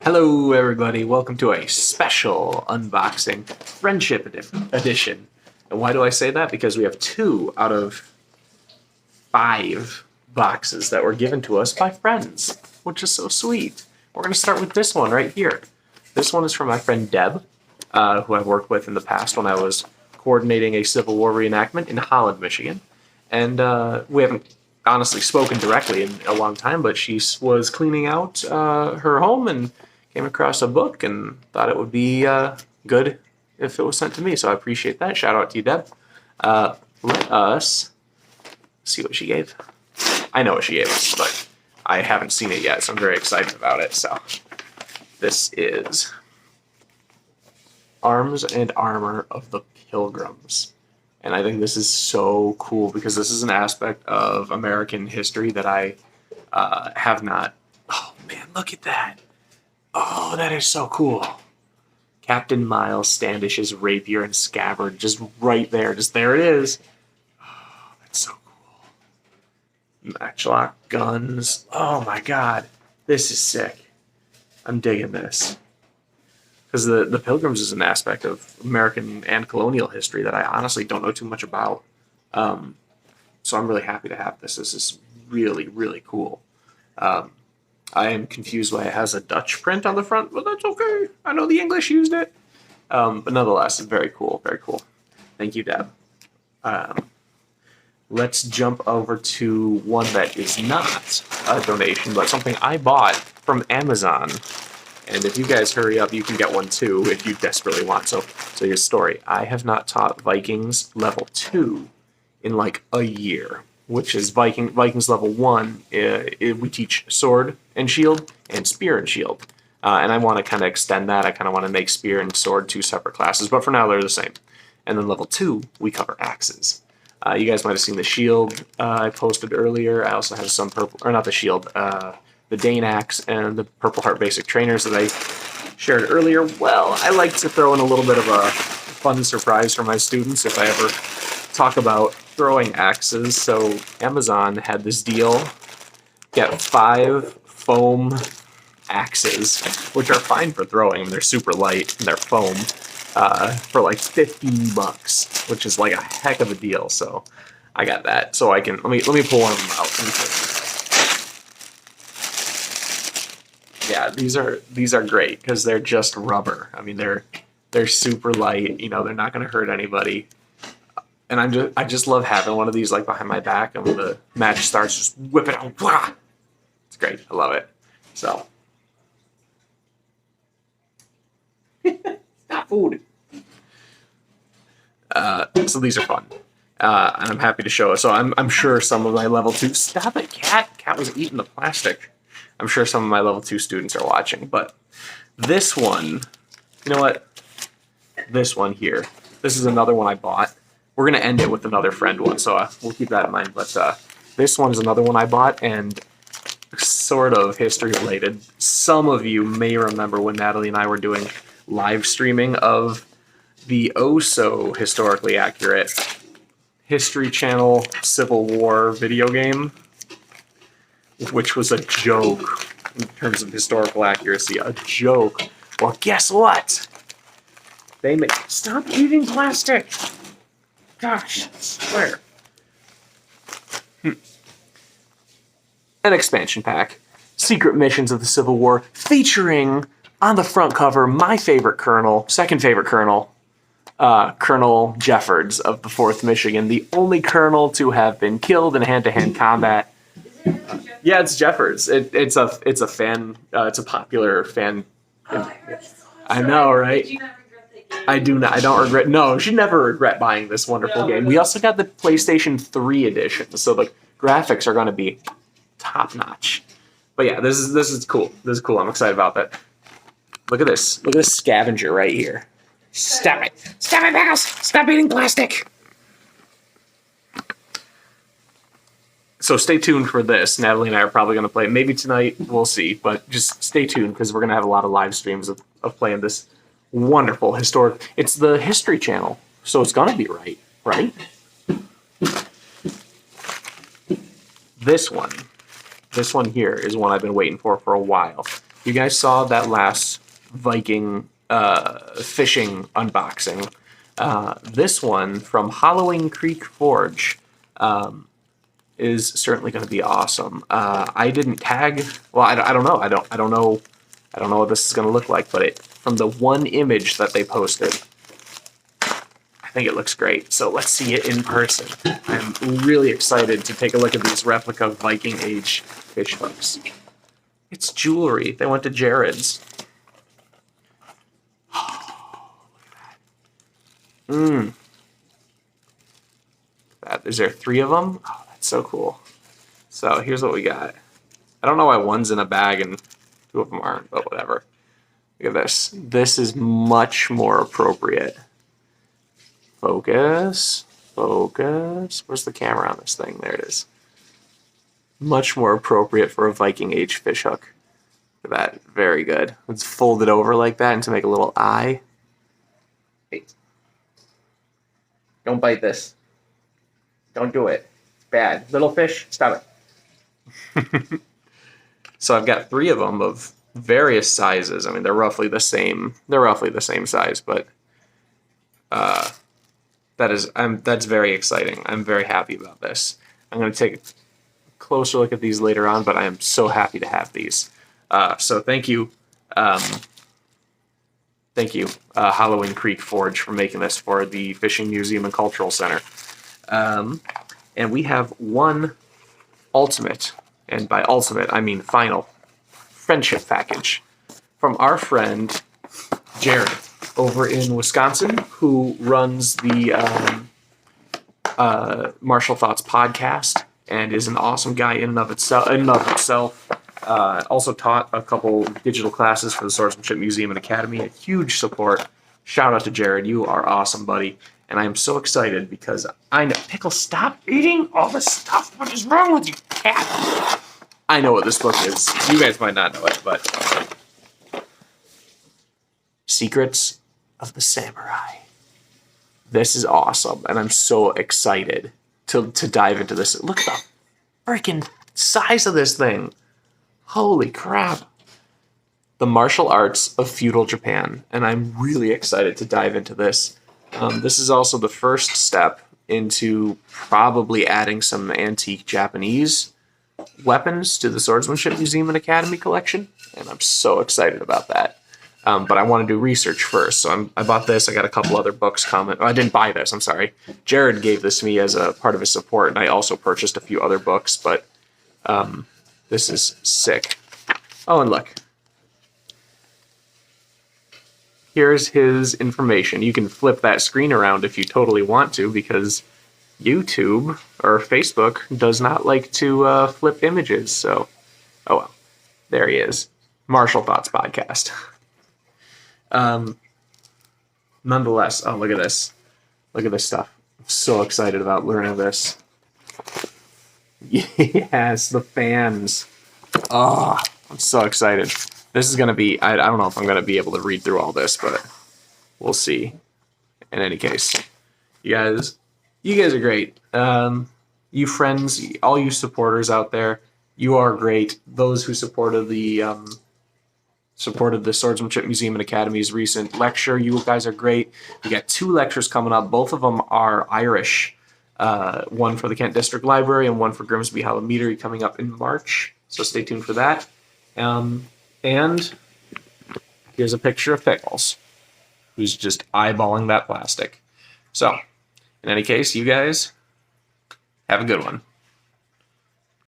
Hello, everybody. Welcome to a special unboxing friendship edition. And why do I say that? Because we have 2 out of 5 boxes that were given to us by friends, which is so sweet. We're going to start with this one right here. This one is from my friend Deb, who I've worked with in the past when I was coordinating a Civil War reenactment in Holland, Michigan. And we haven't honestly spoken directly in a long time, but she was cleaning out her home and came across a book and thought it would be good if it was sent to me. So I appreciate that. Shout out to you, Deb. Let us see what she gave. I know what she gave us, but I haven't seen it yet, so I'm very excited about it. So this is Arms and Armor of the Pilgrims. And I think this is so cool because this is an aspect of American history that I have not. Oh man, look at that. Oh, that is so cool. Captain Miles Standish's rapier and scabbard, just right there. Just there it is. Oh, that's so cool. Matchlock guns. Oh my god. This is sick. I'm digging this. Because the Pilgrims is an aspect of American and colonial history that I honestly don't know too much about. So I'm really happy to have this. This is really, really cool. I am confused why it has a Dutch print on the front, but that's okay. I know the English used it. But nonetheless, it's very cool, very cool. Thank you, Deb. Let's jump over to one that is not a donation, but something I bought from Amazon. And if you guys hurry up, you can get one too if you desperately want. So here's the story. I have not taught Vikings level 2 in like a year, which is Vikings level 1. We teach sword and shield and spear and shield. And I want to kind of extend that. I kind of want to make spear and sword 2 separate classes, but for now they're the same. And then level 2, we cover axes. You guys might have seen the shield I posted earlier. I also have some purple, or not the shield, the Dane axe and the Purple Heart basic trainers that I shared earlier. Well, I like to throw in a little bit of a fun surprise for my students if I ever talk about throwing axes. So Amazon had this deal, get 5 foam axes, which are fine for throwing. They're super light and they're foam, for like $15, which is like a heck of a deal. So I got that. So I can let me pull one of them out. Yeah, these are great because they're just rubber. I mean, they're super light. You know, they're not going to hurt anybody. And I just love having one of these like behind my back, and when the match starts, just whip it out. Wah! It's great. I love it. So, stop food. So these are fun, and I'm happy to show it. So I'm sure some of my level 2. Stop it, cat! Cat was eating the plastic. I'm sure some of my level 2 students are watching, but this one, you know what? This one here. This is another one I bought. We're going to end it with another friend one, so we'll keep that in mind. But this one is another one I bought, and sort of history related. Some of you may remember when Natalie and I were doing live streaming of the oh-so historically accurate History Channel Civil War video game, which was a joke in terms of historical accuracy. A joke. Well, guess what? They made... Stop eating plastic! Gosh, I swear. An expansion pack. Secret Missions of the Civil War, featuring, on the front cover, my favorite colonel, second favorite colonel, Colonel Jeffords of the 4th Michigan, the only colonel to have been killed in hand-to-hand combat. Yeah, it's Jeffords. It's a fan. It's a popular fan. I know, right? I do not. I don't regret. No, you should never regret buying this wonderful game. We also got the PlayStation 3 edition, so the graphics are going to be top notch. But yeah, this is cool. This is cool. I'm excited about that. Look at this. Look at this scavenger right here. Stop it! Stop it, Pickles! Stop eating plastic! So stay tuned for this. Natalie and I are probably going to play it. Maybe tonight, we'll see. But just stay tuned because we're going to have a lot of live streams of playing this wonderful historic... It's the History Channel, so it's going to be right? This one here is one I've been waiting for a while. you guys saw that last Viking fishing unboxing. This one from Hollowing Creek Forge is certainly going to be awesome. I didn't tag. Well, I don't know. I don't know. I don't know what this is going to look like. But from the one image that they posted, I think it looks great. So let's see it in person. I'm really excited to take a look at these replica Viking Age fish hooks. It's jewelry. They went to Jared's. Is there 3 of them? Oh, that's so cool. So here's what we got. I don't know why one's in a bag and 2 of them aren't, but whatever. Look at this. This is much more appropriate. Focus. Focus. Where's the camera on this thing? There it is. Much more appropriate for a Viking Age fish hook. Look at that. Very good. Let's fold it over like that and to make a little eye. Hey. Don't bite this. Don't do it. It's bad. Little fish, stop it. So I've got 3 of them of various sizes. I mean, they're roughly the same. They're roughly the same size, but that's very exciting. I'm very happy about this. I'm going to take a closer look at these later on, but I am so happy to have these. So thank you. Thank you, Hollowing Creek Forge, for making this for the Fishing Museum and Cultural Center. And we have one ultimate, and by ultimate I mean final, friendship package from our friend Jared over in Wisconsin, who runs the Martial Thoughts podcast and is an awesome guy in and of itself. Also taught a couple digital classes for the Swordsmanship Museum and Academy. A huge support. Shout out to Jared. You are awesome, buddy. And I am so excited because I know... Pickle, stop eating all the stuff. What is wrong with you, cat? I know what this book is. You guys might not know it, but... Secrets of the Samurai. This is awesome, and I'm so excited to dive into this. Look at the freaking size of this thing. Holy crap. The martial arts of feudal Japan, and I'm really excited to dive into this. This is also the first step into probably adding some antique Japanese weapons to the Swordsmanship Museum and Academy collection, and I'm so excited about that. But I want to do research first, so I bought this. I got a couple other books coming. Oh, I didn't buy this, I'm sorry. Jared gave this to me as a part of his support, and I also purchased a few other books, but this is sick. Oh, and look. Here's his information. You can flip that screen around if you totally want to, because YouTube or Facebook does not like to flip images. So, oh well. There he is. Martial Thoughts Podcast. Nonetheless, oh, look at this. Look at this stuff. I'm so excited about learning this. Yes, the fans. Oh, I'm so excited. This is going to be, I don't know if I'm going to be able to read through all this, but we'll see. In any case, you guys are great. You friends, all you supporters out there, you are great. Those who supported the Swordsmanship Museum and Academy's recent lecture, you guys are great. We got 2 lectures coming up. Both of them are Irish. One for the Kent District Library and one for Grimsby Hallowmeadery coming up in March. So stay tuned for that. And here's a picture of Pickles, who's just eyeballing that plastic. So, in any case, you guys have a good one.